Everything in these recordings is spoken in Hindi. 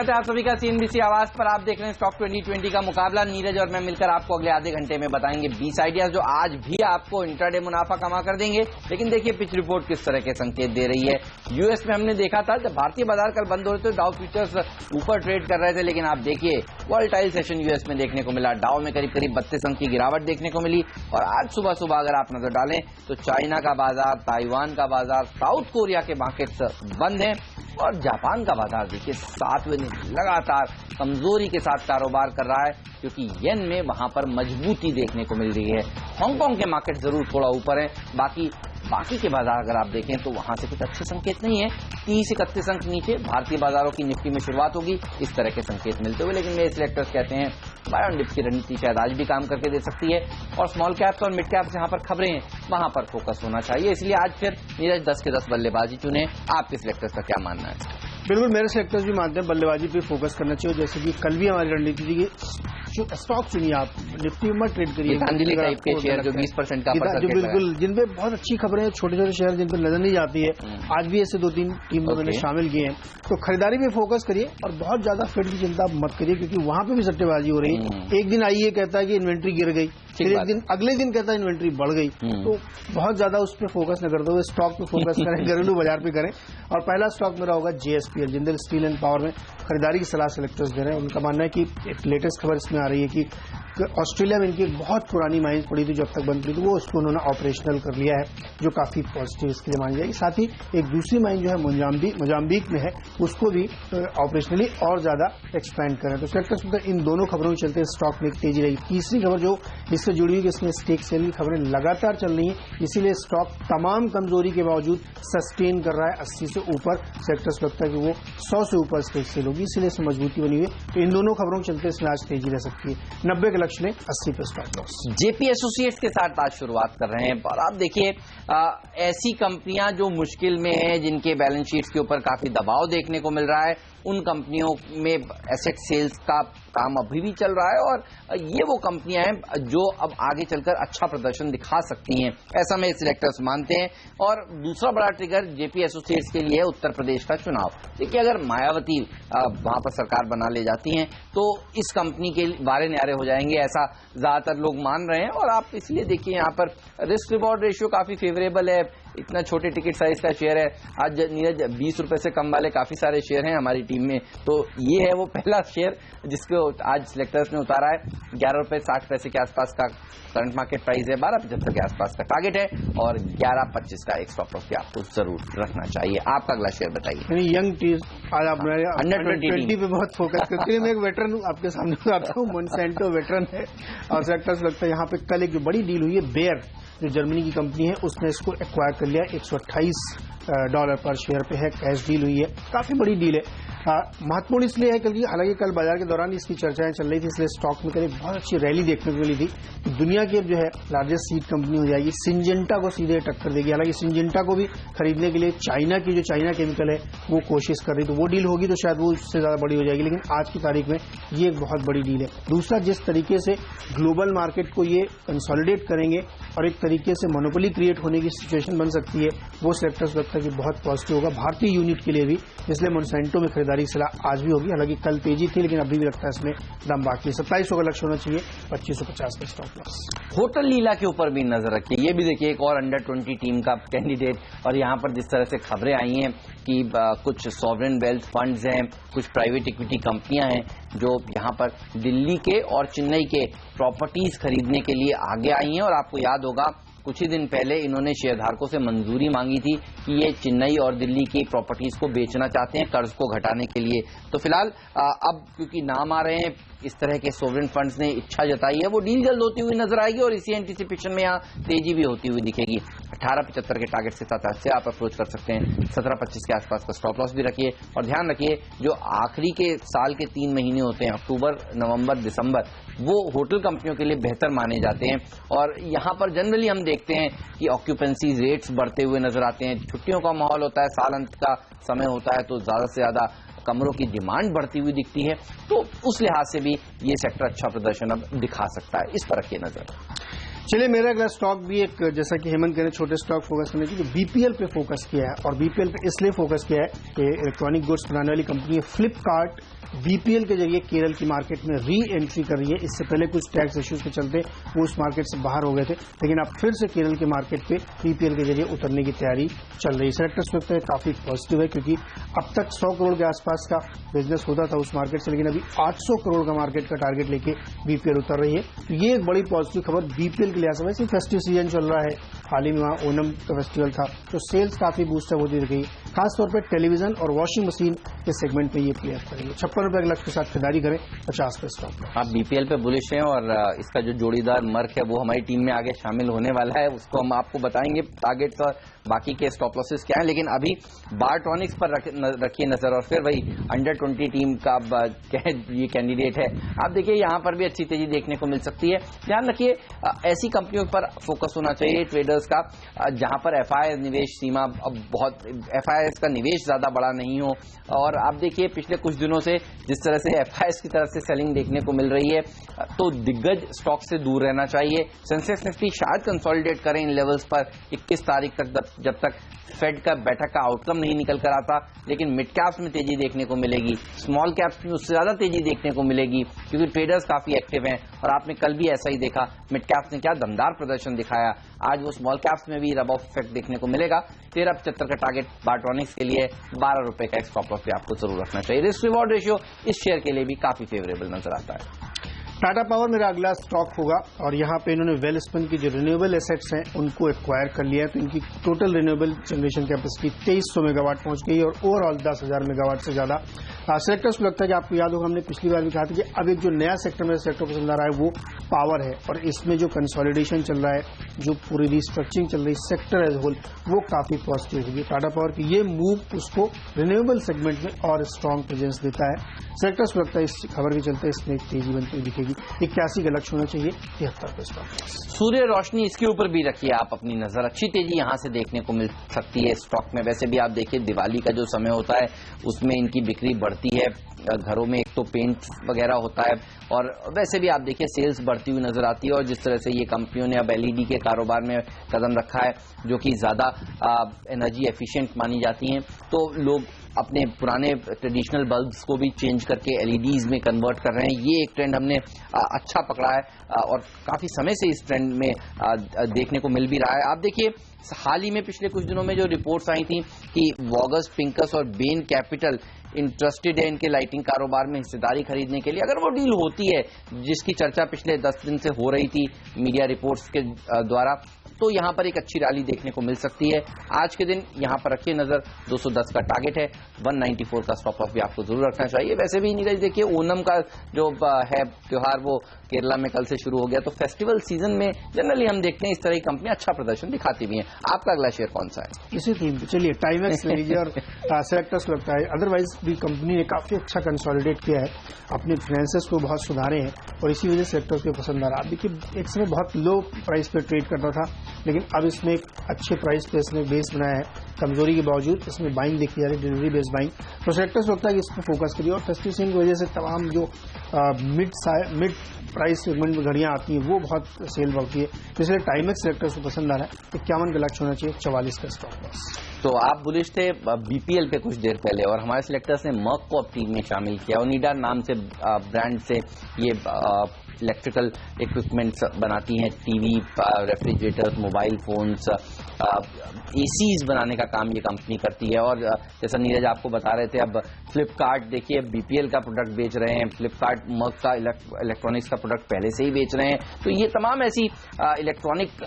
स्वागत है आप सभी का सीएनबीसी आवाज पर। आप देख रहे हैं स्टॉक 2020 का मुकाबला। नीरज और मैं मिलकर आपको अगले आधे घंटे में बताएंगे 20 आइडियाज जो आज भी आपको इंट्राडे मुनाफा कमा कर देंगे। लेकिन देखिए पिच रिपोर्ट किस तरह के संकेत दे रही है। यूएस में हमने देखा था जब भारतीय बाजार कल बंद हो रहे थे डाउ फ्यूचर्स ऊपर ट्रेड कर रहे थे, लेकिन आप देखिए वॉलेटाइल सेशन यूएस में देखने को मिला। डाउ में करीब करीब 32 अंक की गिरावट देखने को मिली। और आज सुबह सुबह अगर आप नजर डालें तो चाइना का बाजार, ताइवान का बाजार, साउथ कोरिया के मार्केट्स बंद हैं और जापान का बाजार देखिए 7वें दिन लगातार कमजोरी के साथ कारोबार कर रहा है, क्योंकि येन में वहां पर मजबूती देखने को मिल रही है। हांगकांग के मार्केट जरूर थोड़ा ऊपर है, बाकी के बाजार अगर आप देखें तो वहां से कुछ अच्छे संकेत नहीं है। 30-31 अंक नीचे भारतीय बाजारों की निफ्टी में शुरुआत होगी, इस तरह के संकेत मिलते हुए। लेकिन मेरे सिलेक्टर्स कहते हैं बाय ऑन डिप की रणनीति शायद आज भी काम करके दे सकती है और स्मॉल कैप्स और मिड कैप्स जहां पर खबरें हैं वहां पर फोकस होना चाहिए। इसलिए आज फिर नीरज 10 के 10 बल्लेबाजी चुने। आपके सिलेक्टर्स का क्या मानना है? बिल्कुल, मेरे सेक्टर्स भी मानते हैं बल्लेबाजी पे फोकस करना चाहिए। जैसे कि कल भी हमारी रणनीति थी कि स्टॉक चुनिए, आप निफ्टी में ट्रेड करिए। गीतांजलि टाइप के शेयर जो 20% का जो बिल्कुल जिन पे बहुत अच्छी खबरें हैं, छोटे छोटे शेयर जिन पे नजर नहीं जाती है, आज भी ऐसे 2-3 टीम में मैंने शामिल किए हैं। तो खरीदारी पे फोकस करिए और बहुत ज्यादा फेड की चिंता मत करिए, क्योंकि वहां पे भी सट्टेबाजी हो रही है। एक दिन आइए कहता है कि इन्वेंट्री गिर गई, फिर एक दिन अगले दिन कहता है इन्वेंट्री बढ़ गई। तो बहुत ज्यादा उस पर फोकस न करते हुए स्टॉक पे फोकस करें, घरेलू बाजार पे करें। और पहला स्टॉक मेरा होगा JSPL, Jindal steel and power में खरीदारी की सलाह सेलेक्टर्स दे रहे हैं। उनका मानना है कि एक लेटेस्ट खबर इसमें आ रही है कि ऑस्ट्रेलिया में इनकी एक बहुत पुरानी माइंस पड़ी थी, जो अब तक बंद पड़ी थी, वो उसको उन्होंने ऑपरेशनल कर लिया है, जो काफी पॉजिटिव इसके लिए मानी जाएगी। साथ ही एक दूसरी माइन जो है मोजाम्बिक में है, उसको भी ऑपरेशनली और ज्यादा एक्सपैंड करें। तो सेलेक्टर्स में इन दोनों खबरों के चलते स्टॉक में एक तेजी रही। तीसरी खबर जो इससे जुड़ी हुई, इसमें स्टेक सेल की खबरें लगातार चल रही है, इसीलिए स्टॉक तमाम कमजोरी के बावजूद सस्टेन कर रहा है 80 से ऊपर। सेक्टर्स लगता है कि वो 100 से ऊपर स्टेक सेल होगी, इसीलिए इसमें मजबूती बनी हुई है। तो इन दोनों खबरों के चलते इसमें आज तेजी रह सकती है। 90 के लक्ष्य में 80 पे स्टॉप लॉस। जेपी एसोसिएट्स के साथ आज शुरुआत कर रहे हैं और आप देखिए ऐसी कंपनियां जो मुश्किल में हैं, जिनके बैलेंस शीट्स के ऊपर काफी दबाव देखने को मिल रहा है, उन कंपनियों में एसेट सेल्स का काम अभी भी चल रहा है और ये वो कंपनियां हैं जो अब आगे चलकर अच्छा प्रदर्शन दिखा सकती हैं, ऐसा में सिलेक्टर्स मानते हैं। और दूसरा बड़ा ट्रिगर जेपी एसोसिएट्स के लिए है उत्तर प्रदेश का चुनाव। देखिए अगर मायावती वहां पर सरकार बना ले जाती हैं तो इस कंपनी के बारे न्यारे हो जाएंगे, ऐसा ज्यादातर लोग मान रहे हैं। और आप इसलिए देखिए यहाँ पर रिस्क रिवॉर्ड रेशियो काफी फेवरेबल है। इतना छोटे टिकट साइज का शेयर है। आज नीरज 20 रुपए से कम वाले काफी सारे शेयर हैं हमारी टीम में, तो ये है वो पहला शेयर जिसको आज सिलेक्टर्स ने उतारा है। 11 रुपए 60 पैसे के आसपास का करंट मार्केट प्राइस है, 12.75 के आसपास का टारगेट है और 11.25 का एक स्टॉप लॉस भी आपको जरूर रखना चाहिए। आपका अगला शेयर बताइए। यंग टीज आज आप अंडर 20 पे बहुत फोकस करते हैं। मैं एक वेटरन आपके सामने बताता हूँ, मोनसेंटो वेटरन है और सेक्टर्स लगता है यहाँ पे कल एक जो बड़ी डील हुई है, बेयर जो जर्मनी की कंपनी है, उसने इसको एक्वायर कर लिया। $128 पर शेयर पे है, कैश डील हुई है, काफी बड़ी डील है। महत्वपूर्ण इसलिए है क्योंकि हालांकि कल बाजार के दौरान इसकी चर्चाएं चल रही थी, इसलिए स्टॉक में कल बहुत अच्छी रैली देखने को मिली थी। दुनिया की अब जो है लार्जेस्ट सीड कंपनी हो जाएगी, सिंजेंटा को सीधे टक्कर देगी। हालांकि सिंजेंटा को भी खरीदने के लिए चाइना केमिकल है वो कोशिश कर रही, तो वो डील होगी तो शायद वो उससे ज्यादा बड़ी हो जाएगी। लेकिन आज की तारीख में ये एक बहुत बड़ी डील है। दूसरा, जिस तरीके से ग्लोबल मार्केट को ये कंसोलिडेट करेंगे और एक तरीके से मोनोपोली क्रिएट होने की सिचुएशन बन सकती है, वो सेक्टर्स लगता है कि बहुत पॉजिटिव होगा भारतीय यूनिट के लिए भी। इसलिए मोनसेंटो में खरीदारी की सलाह आज भी होगी। हालांकि कल तेजी थी, लेकिन अभी भी लगता है इसमें दम बाकी है। 2700 का लक्ष्य होना चाहिए, 2550 का स्टॉप लॉस। होटल लीला के ऊपर भी नजर रखिए। ये भी देखिए एक और अंडर 20 टीम का कैंडिडेट। और यहाँ पर जिस तरह से खबरें आई हैं कि कुछ सॉवरेन वेल्थ फंड्स हैं, कुछ प्राइवेट इक्विटी कंपनियां हैं जो यहाँ पर दिल्ली के और चेन्नई के प्रॉपर्टीज खरीदने के लिए आगे आई हैं। और आपको याद होगा कुछ ही दिन पहले इन्होंने शेयरधारकों से मंजूरी मांगी थी कि ये चेन्नई और दिल्ली की प्रॉपर्टीज को बेचना चाहते हैं कर्ज को घटाने के लिए। तो फिलहाल अब क्योंकि नाम आ रहे हैं इस तरह के सोवरेन फंड्स ने इच्छा जताई है, वो डील जल्द होती हुई नजर आएगी और इसी एंटीसिपेशन में यहाँ तेजी भी होती हुई दिखेगी। 18.75 के टारगेट के साथ से आप अप्रोच कर सकते हैं। 17.25 के आसपास का स्टॉप लॉस भी रखिए। और ध्यान रखिए जो आखिरी के साल के 3 महीने होते हैं, अक्टूबर, नवंबर, दिसंबर, वो होटल कंपनियों के लिए बेहतर माने जाते हैं। और यहाँ पर जनरली हम देखते हैं कि ऑक्यूपेंसी रेट्स बढ़ते हुए नजर आते हैं। छुट्टियों का माहौल होता है, साल अंत का समय होता है, तो ज्यादा से ज्यादा कमरों की डिमांड बढ़ती हुई दिखती है। तो उस लिहाज से भी ये सेक्टर अच्छा प्रदर्शन अब दिखा सकता है। इस पर रखिए नजर। चलिए, मेरा अगला स्टॉक भी एक, जैसा कि हेमंत कह रहे छोटे स्टॉक फोकस करने की, तो बीपीएल पे फोकस किया है। और बीपीएल पे इसलिए फोकस किया है कि इलेक्ट्रॉनिक गुड्स बनाने वाली कंपनी है फ्लिपकार्ट बीपीएल के जरिए केरल की मार्केट में री एंट्री कर रही है। इससे पहले कुछ टैक्स इश्यूज के चलते वो उस मार्केट से बाहर हो गए थे, लेकिन अब फिर से केरल के मार्केट पे बीपीएल के जरिए उतरने की तैयारी चल रही है। सेक्टर्स पे काफी पॉजिटिव है, क्योंकि अब तक 100 करोड़ के आसपास का बिजनेस होता था उस मार्केट से, लेकिन अभी 800 करोड़ का मार्केट का टारगेट लेके बीपीएल उतर रही है। तो ये एक बड़ी पॉजिटिव खबर बीपीएल के लिहाज से। वैसे फेस्टिव सीजन चल रहा है, हाल ही में वहां ओनम का फेस्टिवल था, तो सेल्स काफी बूस्टअप होती रही। खासतौर पर टेलीविजन और वॉशिंग मशीन के सेगमेंट में ये प्ले करेंगे। 56 रुपए के लक्ष्य के साथ खरीदारी करें, 50 पे स्टॉक। आप बीपीएल पे बुलिश हैं और इसका जो जोड़ीदार मर्क है वो हमारी टीम में आगे शामिल होने वाला है, उसको हम आपको बताएंगे टारगेट्स और बाकी के स्टॉप लॉसेस क्या है। लेकिन अभी बारट्रॉनिक्स पर रखिए नजर, और फिर वही अंडर 20 टीम का ये कैंडिडेट है। आप देखिए यहाँ पर भी अच्छी तेजी देखने को मिल सकती है। ध्यान रखिए, ऐसी कंपनियों पर फोकस होना चाहिए ट्रेडर्स का जहां पर एफआई निवेश सीमा बहुत, एफआई का निवेश ज्यादा बड़ा नहीं हो। और आप देखिए पिछले कुछ दिनों से जिस तरह से एफआई की तरफ से सेलिंग देखने को मिल रही है, तो दिग्गज स्टॉक से दूर रहना चाहिए। सेंसेक्स निफ्टी शायद कंसोलिडेट करें इन लेवल्स पर 21 तारीख तक, जब तक फेड का बैठक का आउटकम नहीं निकल कर आता। लेकिन मिड कैप्स में तेजी देखने को मिलेगी, स्मॉल कैप्स में उससे ज्यादा तेजी देखने को मिलेगी, क्योंकि ट्रेडर्स काफी एक्टिव हैं। और आपने कल भी ऐसा ही देखा, मिड कैप्स ने क्या दमदार प्रदर्शन दिखाया। आज वो स्मॉल कैप्स में भी रब ऑफ इफेक्ट देखने को मिलेगा। 13.75 का टारगेट बारट्रॉनिक्स के लिए, 12 रुपए का स्टॉप लॉस भी आपको जरूर रखना चाहिए। रिस्क रिवॉर्ड रेशियो इस शेयर के लिए भी काफी फेवरेबल नजर आता है। टाटा पावर मेरा अगला स्टॉक होगा, और यहाँ पे इन्होंने वेलस्पन की जो रिन्यूएबल एसेट्स हैं उनको एक्वायर कर लिया है। तो इनकी total renewable generation capacity 2300 megawatt पहुंच गई और ओवरऑल 10,000 मेगावाट से ज्यादा। सेक्टर्स को लगता है कि आपको याद होगा, हमने पिछली बार भी कहा था कि अब एक जो नया सेक्टर में सेक्टर पसंद आ रहा है वो पावर है, और इसमें जो कंसोलिडेशन चल रहा है, जो पूरी रिस्ट्रक्चरिंग चल रही है सेक्टर एज होल, वो काफी पॉजिटिव होगी। टाटा पावर की ये मूव उसको रिन्यूएबल सेगमेंट में और स्ट्रांग प्रेजेंस देता है। सेक्टर्स को लगता है इस खबर के चलते इसमें तेजी बनती हुई दिखेगी। 81 का लक्ष्य होना चाहिए, 73 पे स्टॉक। सूर्य रोशनी इसके ऊपर भी रखिए आप अपनी नजर, अच्छी तेजी यहां से देखने को मिल सकती है स्टॉक में। वैसे भी आप देखिए दिवाली का जो समय होता है उसमें इनकी बिक्री बढ़ती है, घरों में एक तो पेंट वगैरह होता है, और वैसे भी आप देखिए सेल्स बढ़ती हुई नजर आती है। और जिस तरह से ये कंपनियों ने अब एलईडी के कारोबार में कदम रखा है, जो कि ज्यादा एनर्जी एफिशिएंट मानी जाती हैं, तो लोग अपने पुराने ट्रेडिशनल बल्ब्स को भी चेंज करके एलईडीज में कन्वर्ट कर रहे हैं। ये एक ट्रेंड हमने अच्छा पकड़ा है और काफी समय से इस ट्रेंड में देखने को मिल भी रहा है। आप देखिए हाल ही में पिछले कुछ दिनों में जो रिपोर्ट्स आई थी कि वॉगस, पिंकस और बेन कैपिटल इंटरेस्टेड है इनके लाइटिंग कारोबार में हिस्सेदारी खरीदने के लिए। अगर वो डील होती है जिसकी चर्चा पिछले 10 दिन से हो रही थी मीडिया रिपोर्ट्स के द्वारा, तो यहां पर एक अच्छी रैली देखने को मिल सकती है। आज के दिन यहां पर रखिए नजर, 210 का टारगेट है, 194 का स्टॉप लॉस भी आपको जरूर रखना चाहिए। वैसे भी नीरज देखिए, ओनम का जो है त्योहार वो केरला में कल से शुरू हो गया, तो फेस्टिवल सीजन में जनरली हम देखते हैं इस तरह की कंपनियां अच्छा प्रदर्शन दिखाती भी हैं। आपका अगला शेयर कौन सा है? इसी थीम पे चलिए टाइमेक्स ले लीजिए, और सेक्टर्स लगता है अदरवाइज भी कंपनी ने काफी अच्छा कंसोलिडेट किया है, अपने फाइनेंसेस को बहुत सुधारे हैं, और इसी वजह से सेक्टर्स को पसंद आ रहा है। देखिए एक समय बहुत लो प्राइस पे ट्रेड करता था, लेकिन अब इसमें एक अच्छे प्राइस पे इसने बेस बनाया है, कमजोरी के बावजूद इसमें बाइंग देखी जा रही है, डिलीवरी बेस्ड बाइंग। तो सेक्टर्स लगता है कि इस पर फोकस करिए, और फेस्टिव सीजन की वजह से तमाम जो मिड प्राइस सेगमेंट में घड़ियां आती हैं वो बहुत सेल बढ़ती है, तो इसलिए टाइमेक्स सेक्टर्स को पसंद आ रहा है। 51 का लक्ष्य होना चाहिए, 44 का स्टॉक लॉस। तो आप बुलिश थे बीपीएल पे कुछ देर पहले, और हमारे सिलेक्टर्स ने मर्क को अब टीम में शामिल किया। ओनिडा नाम से ब्रांड से ये इलेक्ट्रिकल इक्विपमेंट्स बनाती हैं, TV, refrigerators, mobile phones, ACs बनाने का काम ये कंपनी करती है। और जैसा नीरज आपको बता रहे थे, अब फ्लिपकार्ट देखिए बीपीएल का प्रोडक्ट बेच रहे हैं, फ्लिपकार्ट मर्क का इलेक्ट्रॉनिक्स का प्रोडक्ट पहले से ही बेच रहे हैं। तो ये तमाम ऐसी इलेक्ट्रॉनिक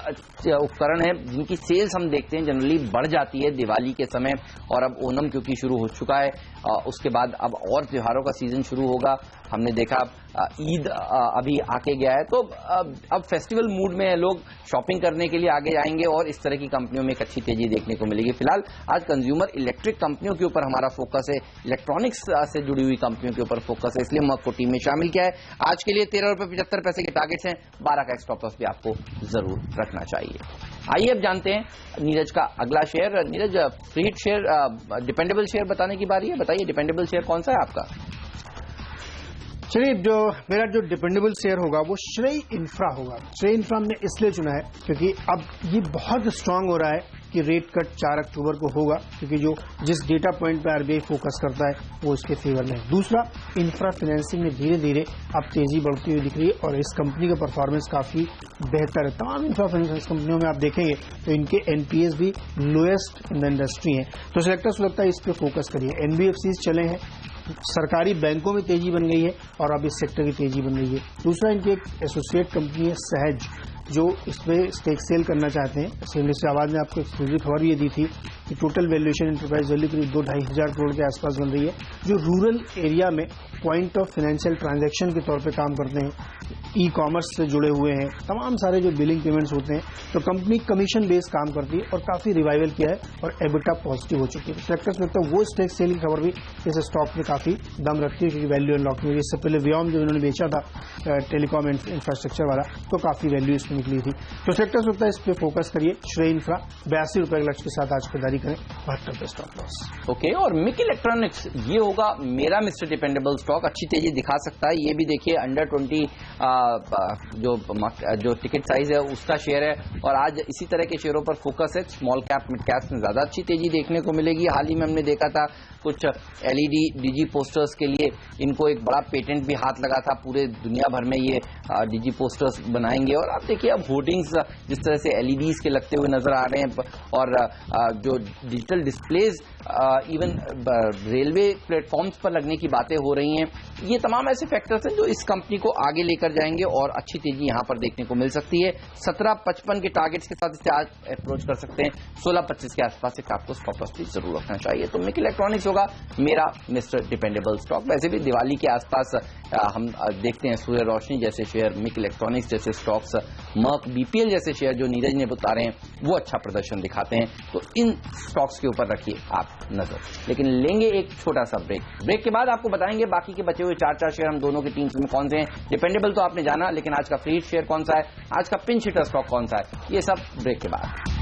उपकरण है जिनकी सेल्स हम देखते हैं जनरली बढ़ जाती है दिवाली के समय। और अब ओनम क्योंकि शुरू हो चुका है, उसके बाद अब और त्योहारों का सीजन शुरू होगा। हमने देखा ईद अभी आके गया है, तो अब फेस्टिवल मूड में है, लोग शॉपिंग करने के लिए आगे जाएंगे, और इस तरह की कंपनियों में एक अच्छी तेजी देखने को मिलेगी। फिलहाल आज कंज्यूमर इलेक्ट्रिक कंपनियों के ऊपर हमारा फोकस है, इलेक्ट्रॉनिक्स से जुड़ी हुई कंपनियों के ऊपर फोकस है, इसलिए मर्क को टीम में शामिल किया है। आज के लिए 13.75 के टारगेट्स हैं, 12 का स्टॉप लॉस भी आपको जरूर रखना चाहिए। आइए अब जानते हैं नीरज का अगला share. Neeraj, free hit share, dependable share बताने की बारी है, बताइए डिपेंडेबल शेयर कौन सा है आपका? चलिए, जो मेरा जो डिपेंडेबल शेयर होगा वो श्रेय इंफ्रा होगा। श्रेय इंफ्रा हमने इसलिए चुना है क्योंकि अब ये बहुत स्ट्रांग हो रहा है कि रेट कट 4 अक्टूबर को होगा, क्योंकि जो जिस डेटा पॉइंट पे आरबीआई फोकस करता है वो इसके फेवर में है। दूसरा, इंफ्रा फाइनेंसिंग में धीरे धीरे अब तेजी बढ़ती हुई दिख रही है और इस कंपनी का परफॉर्मेंस काफी बेहतर है। तमाम इंफ्रा फाइनेंस कंपनियों में आप देखेंगे तो इनके एनपीएस भी लोएस्ट इन द इंडस्ट्री है। तो सेलेक्टर्स लगता है इस पे फोकस करिए। एनबीएफसीज चले हैं, सरकारी बैंकों में तेजी बन गई है और अब इस सेक्टर की तेजी बन रही है। दूसरा, इनकी एक एसोसिएट कंपनी है सहज, जो इसमें स्टेक सेल करना चाहते हैं। असेंबली से आवाज ने आपको एक्सक्लूसिव खबर ये दी थी कि टोटल वैल्यूएशन एंटरप्राइज वैल्यू करीब 2-2.5 हजार करोड़ के आसपास बन रही है, जो रूरल एरिया में पॉइंट ऑफ फाइनेंशियल ट्रांजैक्शन के तौर पे काम करते हैं, ई कॉमर्स से जुड़े हुए हैं, तमाम सारे जो बिलिंग पेमेंट्स होते हैं। तो कंपनी कमीशन बेस्ड काम करती है और काफी रिवाइवल किया है और एबिटा पॉजिटिव हो चुकी है। सेक्टर्स में तो वो स्टेक सेलिंग खबर भी इस स्टॉक में काफी दम रखती है, क्योंकि वैल्यू अनलॉकिंग हुई। इससे पहले व्योम जो इन्होंने बेचा था टेलीकॉम इंफ्रास्ट्रक्चर वाला, तो काफी वैल्यू इसमें निकली थी। तो सेक्टर्स होता है इस पे फोकस करिए। श्रेय इंफ्रा 82 रुपए के लक्ष्य के साथ आज खरीदारी करें, 72 पे स्टॉप लॉस। ओके, और मिक इलेक्ट्रॉनिक्स ये होगा मेरा मिस्टर डिपेंडेबल स्टॉक। अच्छी तेजी दिखा सकता है। ये भी देखिए अंडर 20 जो टिकट साइज है उसका शेयर है और आज इसी तरह के शेयरों पर फोकस है। स्मॉल कैप मिड कैप में ज्यादा अच्छी तेजी देखने को मिलेगी। हाल ही में हमने देखा था कुछ एलईडी डीजी पोस्टर्स के लिए इनको एक बड़ा पेटेंट भी हाथ लगा था। पूरे दुनिया भर में ये डीजी पोस्टर्स बनाएंगे और आप देखिए अब होर्डिंग्स जिस तरह से एलईडीज के लगते हुए नजर आ रहे हैं और जो digital displays even railway platforms पर लगने की बातें हो रही हैं। ये तमाम ऐसे फैक्टर्स हैं जो इस कंपनी को आगे लेकर जाएंगे और अच्छी तेजी यहां पर देखने को मिल सकती है। 17.55 के टारगेट्स के साथ इसे आज अप्रोच कर सकते हैं। 16.25 के आसपास एक आपको स्टॉप लॉस भी जरूर रखना चाहिए। तो मिक इलेक्ट्रॉनिक्स होगा मेरा मिस्टर डिपेंडेबल स्टॉक। वैसे भी दिवाली के आसपास हम देखते हैं सूर्य रोशनी जैसे शेयर, मिक इलेक्ट्रॉनिक्स जैसे स्टॉक्स, मर्क, बीपीएल जैसे शेयर जो नीरज ने बता रहे हैं वो अच्छा प्रदर्शन दिखाते हैं। तो इन स्टॉक्स के ऊपर रखिए आप नजर। लेकिन लेंगे एक छोटा सा ब्रेक के बाद आपको बताएंगे बाकी के बचे हुए 4 शेयर हम दोनों की टीम्स में कौन से हैं। डिपेंडेबल तो आपने जाना, लेकिन आज का फ्री शेयर कौन सा है, आज का पिंच हिटर स्टॉक कौन सा है, ये सब ब्रेक के बाद।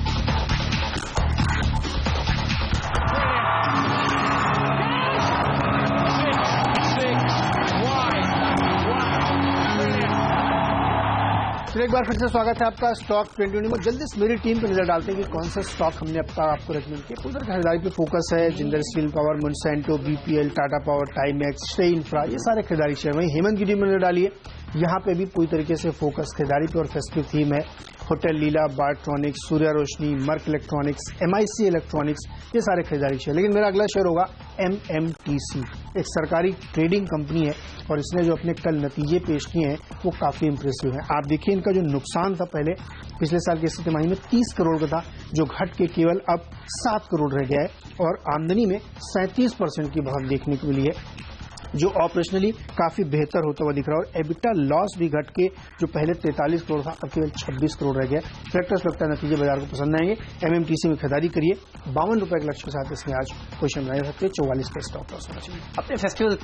तो एक बार फिर से स्वागत है आपका स्टॉक 2020 में। जल्दी से मेरी टीम पर नजर डालते हैं कि कौन सा स्टॉक हमने अब तक आपको रेकमेंड किया। उधर खरीदारी पे फोकस है। Jindal steel power, Monsanto, BPL, Tata power, Timex, श्रेय इंफ्रा, ये सारे खरीदारी शेयर। वहीं हेमंत की टीम में नजर डालिए, यहाँ पे भी पूरी तरीके से फोकस खरीदारी पे और फेस्टिव थीम है। होटल लीला, बायोट्रॉनिक्स, सूर्य रोशनी, मर्क इलेक्ट्रॉनिक्स, एमआईसी इलेक्ट्रॉनिक्स, ये सारे खरीदारी शेयर। लेकिन मेरा अगला शेयर होगा एमएमटीसी, एक सरकारी ट्रेडिंग कंपनी है और इसने जो अपने कल नतीजे पेश किए हैं वो काफी इंप्रेसिव हैं। आप देखिए इनका जो नुकसान था पहले पिछले साल की इसी तिमाही में 30 करोड़ का था, जो घट के केवल अब 7 करोड़ रह गया है और आमदनी में 37% की बढ़त देखने को मिली है, जो ऑपरेशनली काफी बेहतर होता हुआ दिख रहा है। और एबिटा लॉस भी घट के जो पहले 43 करोड़ था अब केवल 26 करोड़ रह गया। सेक्टर्स लगता है नतीजे बाजार को पसंद आएंगे। एमएमटीसी में खरीदारी करिए। 52 रुपए के लक्ष्य के साथ इसमें आज पोजीशन बनाए सकते हैं। 44 पे स्टॉप लॉस होना चाहिए। अपने फेस्टिवल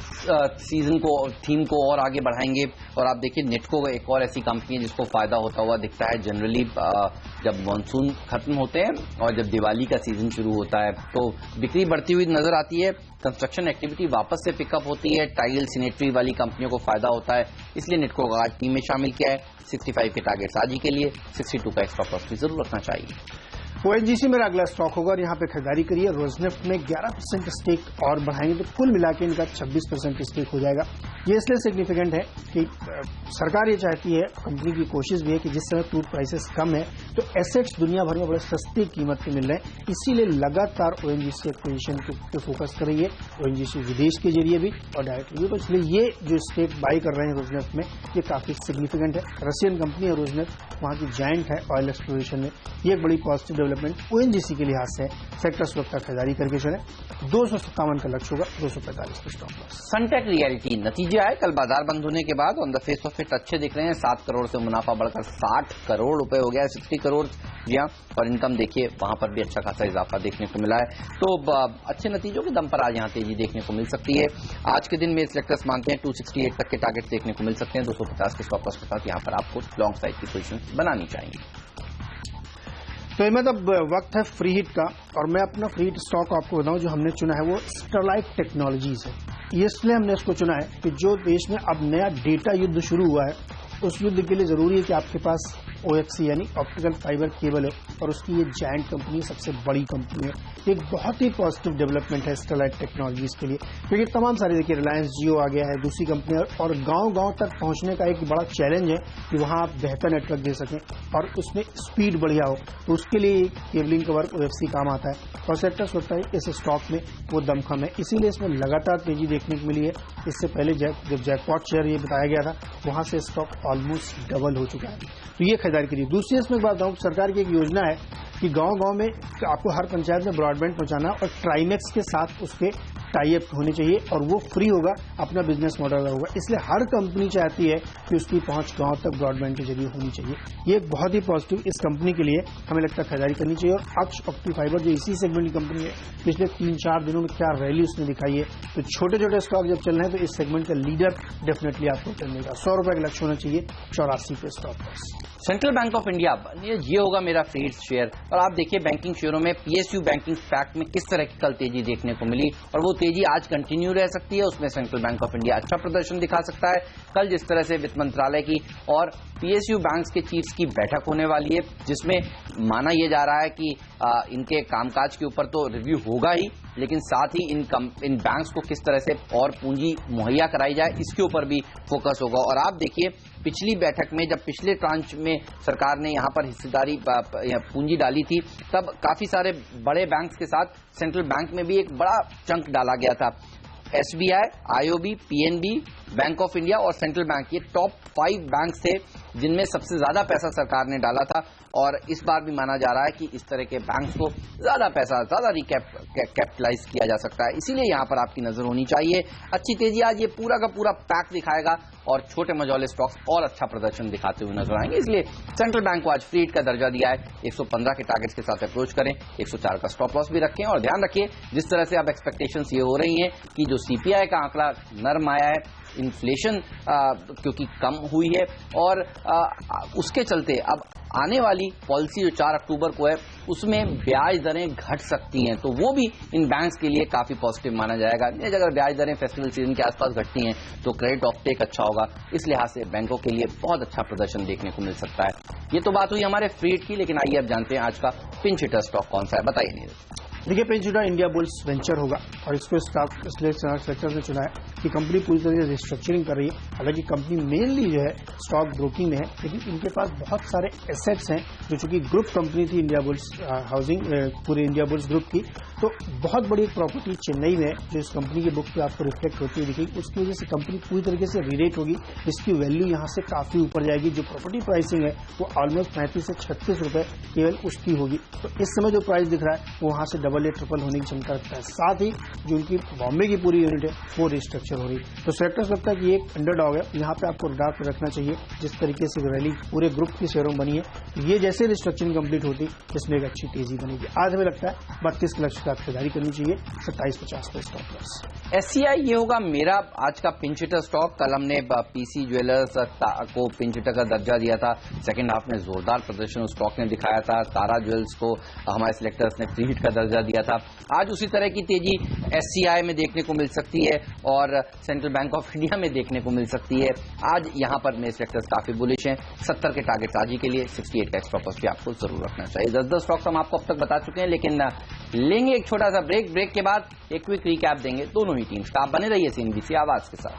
सीजन को, थीम को और आगे बढ़ाएंगे। और आप देखिए नेटको एक और ऐसी कंपनी है जिसको फायदा होता हुआ दिखता है। जनरली जब मानसून खत्म होते हैं और जब दिवाली का सीजन शुरू होता है तो बिक्री बढ़ती हुई नजर आती है। कंस्ट्रक्शन एक्टिविटी वापस से पिकअप होती है। टाइल, सिनेटरी वाली कंपनियों को फायदा होता है, इसलिए नेटको को आज टीम में शामिल किया है। 65 के टारगेट्स आज ही के लिए, 62 का स्टॉप लॉस भी जरूर रखना चाहिए। ओएनजीसी मेरा अगला स्टॉक होगा और यहाँ पे खरीदारी करिए। रोजनेफ्ट में 11% स्टेक और बढ़ाएंगे तो कुल मिला के इनका 26% स्टेक हो जाएगा। ये इसलिए सिग्निफिकेंट है कि सरकार ये चाहती है, कंपनी की कोशिश भी है कि जिस समय क्रूड प्राइसेस कम है तो एसेट्स दुनिया भर में बड़े सस्ती कीमत पे मिल रहे हैं, इसीलिए लगातार ओएनजीसी एक्विजिशन पे फोकस कर रही है। ओएनजीसी विदेश के जरिए भी और डायरेक्टली भी, तो इसलिए ये जो स्टेक बाई कर रहे हैं रोजनेफ्ट में ये काफी सिग्निफिकेंट है। रशियन कंपनी है रोजनेफ्ट, वहां की जायंट है ऑयल एक्सप्लोरेशन में। ये एक बड़ी पॉजिटिव डेवलपमेंट ओएनजीसी के लिहाज से सेक्टर सुरक्षा खरीदारी करके चले। 257 का लक्ष्य होगा, 245 का स्टॉप लॉस। सनटेक रियल्टी नतीजे आए कल बाजार बंद होने के बाद, on the face of it अच्छे दिख रहे हैं। 7 करोड़ से मुनाफा बढ़कर 60 करोड़ रुपए हो गया है, 60 करोड़ जी हाँ। और इनकम देखिए वहां पर भी अच्छा खासा इजाफा देखने को मिला है। तो अच्छे नतीजों के दम पर आज यहाँ तेजी देखने को मिल सकती है। आज के दिन में सेलेक्टर्स मानते हैं 268 तक के टारगेट देखने को मिल सकते हैं। 250 के स्टॉप लॉस के साथ यहाँ पर आपको लॉन्ग साइड की पोजीशन बनानी चाहिए। तो ये मतलब वक्त है फ्री हिट का और मैं अपना फ्री हिट स्टॉक आपको बताऊं जो हमने चुना है वो स्टरलाइट टेक्नोलॉजीज है। इसलिए हमने इसको चुना है कि जो देश में अब नया डेटा युद्ध शुरू हुआ है, उस युद्ध के लिए जरूरी है कि आपके पास OFC यानी ऑप्टिकल फाइबर केबल है, और उसकी ये जायंट कंपनी, सबसे बड़ी कंपनी है। एक बहुत ही पॉजिटिव डेवलपमेंट है स्टरलाइट टेक्नोलॉजीज के लिए, क्योंकि तमाम सारे, देखिए रिलायंस जियो आ गया है, दूसरी कंपनी, और गांव-गांव तक पहुंचने का एक बड़ा चैलेंज है कि वहां आप बेहतर नेटवर्क दे सकें और उसमें स्पीड बढ़िया हो, तो उसके लिए केबलिंग का वर्क OFC काम आता है। और सेक्टर्स होता है इस स्टॉक में वो दमखम है, इसीलिए इसमें लगातार तेजी देखने को मिली है। इससे पहले जब जैकपॉट शेयर ये बताया गया था, वहां से स्टॉक ऑलमोस्ट डबल हो चुका है, तो ये खरीदारी करिए। दूसरी इसमें बात बताऊं, सरकार की एक योजना है कि गांव-गांव में आपको हर पंचायत में ब्रॉडबैंड पहुंचाना, और ट्राइमेक्स के साथ उसके टाई अप होने चाहिए, और वो फ्री होगा, अपना बिजनेस मॉडल होगा। इसलिए हर कंपनी चाहती है कि उसकी पहुंच गांव तक ब्रॉडबैंड के जरिए होनी चाहिए। ये एक बहुत ही पॉजिटिव इस कंपनी के लिए हमें लगता है खरीदारी करनी चाहिए। और अक्ष ऑप्टिकल फाइबर जो इसी सेगमेंट की कंपनी है, पिछले 3-4 दिनों में क्या रैली उसने दिखाई है, तो छोटे छोटे स्टॉक जब चल रहे हैं तो इस सेगमेंट का लीडर डेफिनेटली आपको चलने का 100 रुपए का लक्ष्य होना चाहिए, 84 पे stock price. Central bank of India, ये होगा मेरा फेवरेट शेयर। और आप देखिए बैंकिंग शेयरों में PSU बैंकिंग फैक्ट में किस तरह की कल तेजी देखने को मिली, और वो तेजी आज कंटिन्यू रह सकती है। उसमें सेंट्रल बैंक ऑफ इंडिया अच्छा प्रदर्शन दिखा सकता है। कल जिस तरह से वित्त मंत्रालय की और PSU बैंक्स के चीफ्स की बैठक होने वाली है, जिसमें माना यह जा रहा है कि इनके कामकाज के ऊपर तो रिव्यू होगा ही, लेकिन साथ ही इन बैंक्स को किस तरह से और पूंजी मुहैया कराई जाए, इसके ऊपर भी फोकस होगा। और आप देखिए पिछली बैठक में, जब पिछले ट्रांच में सरकार ने यहां पर हिस्सेदारी पूंजी डाली थी, तब काफी सारे बड़े बैंक्स के साथ सेंट्रल बैंक में भी एक बड़ा चंक डाला गया था। SBI, IOB, PNB, bank of India और सेंट्रल बैंक, ये टॉप 5 बैंक थे जिनमें सबसे ज्यादा पैसा सरकार ने डाला था। और इस बार भी माना जा रहा है कि इस तरह के बैंक्स को ज्यादा पैसा, ज्यादा रिकैपिटलाइज किया जा सकता है, इसीलिए यहां पर आपकी नजर होनी चाहिए। अच्छी तेजी आज ये पूरा का पूरा पैक दिखाएगा, और छोटे मझौले स्टॉक्स और अच्छा प्रदर्शन दिखाते हुए नजर आएंगे। इसलिए सेंट्रल बैंक को आज फ्री हिट का दर्जा दिया है। 115 के टारगेट्स के साथ अप्रोच करें, 104 का स्टॉप लॉस भी रखें, और ध्यान रखिए जिस तरह से अब एक्सपेक्टेशंस ये हो रही हैं कि जो CPI का आंकड़ा नरम आया है, इन्फ्लेशन क्योंकि कम हुई है, और उसके चलते अब आने वाली पॉलिसी जो 4 अक्टूबर को है, उसमें ब्याज दरें घट सकती हैं, तो वो भी इन बैंक्स के लिए काफी पॉजिटिव माना जाएगा। अगर ब्याज दरें फेस्टिवल सीजन के आसपास घटती हैं तो क्रेडिट ऑफटेक अच्छा होगा, इस लिहाज से बैंकों के लिए बहुत अच्छा प्रदर्शन देखने को मिल सकता है। ये तो बात हुई हमारे फ्री हिट की, लेकिन आइए अब जानते हैं आज का पिंच हिटर स्टॉक कौन सा है, बताइए नीरज। देखिए, pinch hitter India bulls venture होगा, और इसको स्टॉक इसलिए सेक्टर ने चुना है कि कंपनी पूरी तरह से रिस्ट्रक्चरिंग कर रही है। हालांकि कंपनी मेनली जो है स्टॉक ब्रोकिंग में है, लेकिन इनके पास बहुत सारे एसेट्स हैं, जो चूंकि ग्रुप कंपनी थी इंडिया बुल्स हाउसिंग, पूरे इंडिया बुल्स ग्रुप की, तो बहुत बड़ी प्रॉपर्टी चेन्नई में है जो इस कंपनी के बुक पे आपको रिफ्लेक्ट होती हुई दिखेगी। उसकी वजह से कंपनी पूरी तरीके से रीरेट होगी, इसकी वैल्यू यहाँ से काफी ऊपर जाएगी। जो प्रॉपर्टी प्राइसिंग है वो ऑलमोस्ट 35 से 36 रुपए केवल उसकी होगी। तो इस समय जो प्राइस दिख रहा है वो वहां से डबल या ट्रिपल होने की क्षमता रखता है। साथ ही जो उनकी बॉम्बे की पूरी यूनिट है वो रिस्ट्रक्चर हो रही है, तो सेक्टर्स लगता है कि एक अंडरडॉग है, यहाँ पे आपको रिडार पे रखना चाहिए। जिस तरीके से रैली पूरे ग्रुप की शेयरों में बनी है, ये जैसे रिस्ट्रक्चरिंग कंप्लीट होती इसमें एक अच्छी तेजी बनेगी। आज हमें लगता है 32 के लक्ष्य का खरीदारी करनी चाहिए, 27.50 पे स्टॉप लॉस। SCI ये होगा मेरा आज का पिंच हिटर स्टॉक। कल हमने PC ज्वेलर्स को पिंच हिटर का दर्जा दिया था, सेकंड हाफ में जोरदार प्रदर्शन उस स्टॉक ने दिखाया था। तारा ज्वेल्स को हमारे सिलेक्टर्स ने फ्री हिट का दर्जा दिया था। आज उसी तरह की तेजी SCI में देखने को मिल सकती है और सेंट्रल बैंक ऑफ इंडिया में देखने को मिल सकती है। आज यहां पर मेरे सिलेक्टर्स काफी बुलिश हैं। 70 के टारगेट आज ही के लिए, 68 का स्टॉप लॉस भी आपको जरूर रखना चाहिए। 10 स्टॉक्स हम आपको अब तक बता चुके हैं, लेकिन लेंगे एक छोटा सा ब्रेक। ब्रेक के बाद एक क्विक रिकैप देंगे दोनों ही टीम्स का। आप बने रहिए CNBC आवाज के साथ।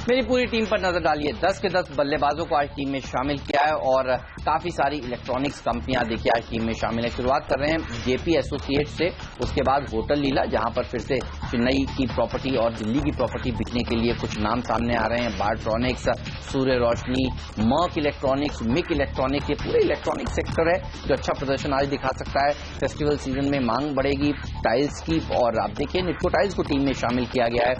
मेरी पूरी टीम पर नजर डालिए। 10 के 10 बल्लेबाजों को आज टीम में शामिल किया है और काफी सारी इलेक्ट्रॉनिक्स कंपनियां देखिए आज टीम में शामिल है। शुरुआत कर रहे हैं JP एसोसिएट से, उसके बाद होटल लीला, जहां पर फिर से चेन्नई की प्रॉपर्टी और दिल्ली की प्रॉपर्टी बिकने के लिए कुछ नाम सामने आ रहे हैं। बार्ट्रॉनिक्स, सूर्य रोशनी, मर्क इलेक्ट्रॉनिक्स, मिक इलेक्ट्रॉनिक्स, ये पूरे इलेक्ट्रॉनिक सेक्टर है जो अच्छा प्रदर्शन आज दिखा सकता है। फेस्टिवल सीजन में मांग बढ़ेगी टाइल्स की, और आप देखिए निटको टाइल्स को टीम में शामिल किया गया है।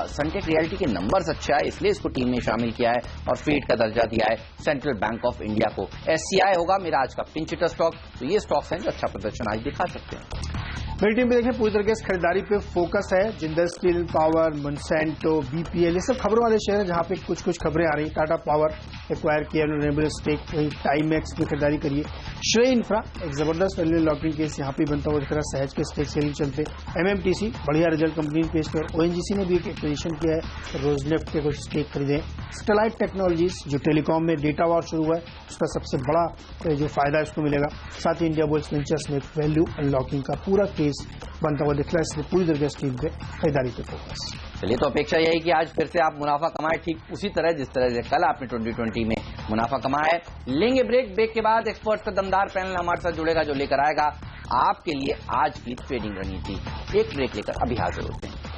सनटेक रियल्टी के नंबर्स अच्छा है, इसलिए इसको टीम में शामिल किया है और फ्री हिट का दर्जा दिया है सेंट्रल बैंक ऑफ इंडिया को। SCI होगा मेरा आज का पिंच हिटर स्टॉक। तो ये स्टॉक्स हैं जो अच्छा प्रदर्शन आज दिखा सकते हैं। मेरी टीम पे देखें पूरी तरीके से खरीदारी पे फोकस है। Jindal steel power, Monsanto, BPL, ये सब खबरों वाले शेयर हैं जहां पे कुछ कुछ खबरें आ रही। टाटा पावर एक्वायर किया, रेनबो स्टेक, वही टाइमैक्स में खरीदारी करिए। श्रेय इंफ्रा एक जबरदस्त वैल्यू लॉकिंग केस यहाँ पे बनता हुआ दिख रहा है, सहज के स्टेक सेलिंग चलते। एमएमटीसी बढ़िया रिजल्ट कंपनी ने पेश किया। ओएनजीसी ने भी एक एक्विजिशन किया है, रोजनेफ्ट के कुछ स्टेक खरीदे। स्टेलाइट टेक्नोलॉजीज जो टेलीकॉम में डेटा वॉर शुरू हुआ है, उसका सबसे बड़ा जो फायदा है उसको मिलेगा। साथ ही इंडिया बुल्स वेंचर्स में वैल्यू अनलॉकिंग का पूरा केस बनता हुआ दिख रहा है, इसलिए पूरी तरह से टीम पे खरीदारी पे फोकस। चलिए, तो अपेक्षा यही कि आज फिर से आप मुनाफा कमाए, ठीक उसी तरह जिस तरह से कल आपने 2020 में मुनाफा कमाया है। लेंगे ब्रेक के बाद एक्सपर्ट का दमदार पैनल हमारे साथ जुड़ेगा जो लेकर आएगा आपके लिए आज की ट्रेडिंग रणनीति। एक ब्रेक लेकर अभी हाजिर होते हैं।